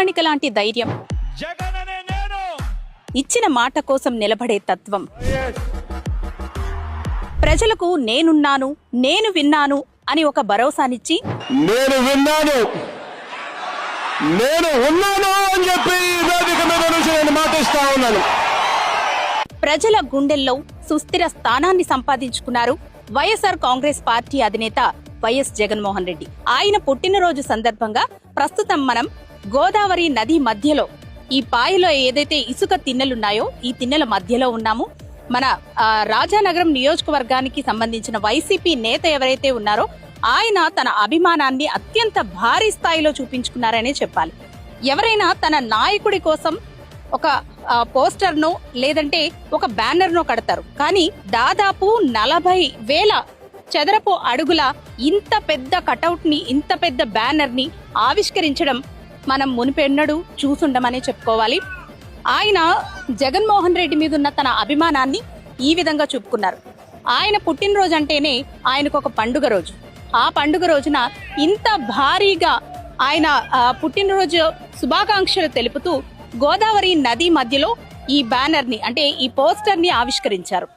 మండుకణిక లాంటి ధైర్యం, ఇచ్చిన మాట కోసం నిలబడే తత్వం, ప్రజలకు నేనున్నాను, నేను విన్నాను అని ఒక భరోసానిచ్చి నేను విన్నాను, నేను ఉన్నాను అని చెప్పి వేదిక మీద నుంచి నేను మాటిస్తా ఉన్నాను. ప్రజల గుండెల్లో సుస్థిర స్థానాన్ని సంపాదించుకున్నారు వైఎస్ఆర్ కాంగ్రెస్ పార్టీ అధినేత వైఎస్ జగన్మోహన్ రెడ్డి. ఆయన పుట్టినరోజు సందర్భంగా ప్రస్తుతం మనం గోదావరి నది మధ్యలో ఈ పాయలో ఏదైతే ఇసుక తిన్నెలున్నాయో ఈ తిన్నెల మధ్యలో ఉన్నాము. మన రాజానగరం నియోజకవర్గానికి సంబంధించిన వైసీపీ నేత ఎవరైతే ఉన్నారో ఆయన తన అభిమానాన్ని అత్యంత భారీ స్థాయిలో చూపించుకున్నారనే చెప్పాలి. ఎవరైనా తన నాయకుడి కోసం ఒక పోస్టర్నో లేదంటే ఒక బ్యానర్నో కడతారు, కానీ దాదాపు 40,000 చదరపు అడుగుల ఇంత పెద్ద కటౌట్ ని, ఇంత పెద్ద బ్యానర్ ని ఆవిష్కరించడం మనం మునిపెన్నడూ చూసుండమనే చెప్పుకోవాలి. ఆయన జగన్మోహన్ రెడ్డి మీద ఉన్న తన అభిమానాన్ని ఈ విధంగా చూపుకున్నారు. ఆయన పుట్టినరోజు అంటేనే ఆయనకు ఒక పండుగ రోజు. ఆ పండుగ రోజున ఇంత భారీగా ఆయన పుట్టినరోజు శుభాకాంక్షలు తెలుపుతూ గోదావరి నది మధ్యలో ఈ బ్యానర్ ని అంటే ఈ పోస్టర్ ని ఆవిష్కరించారు.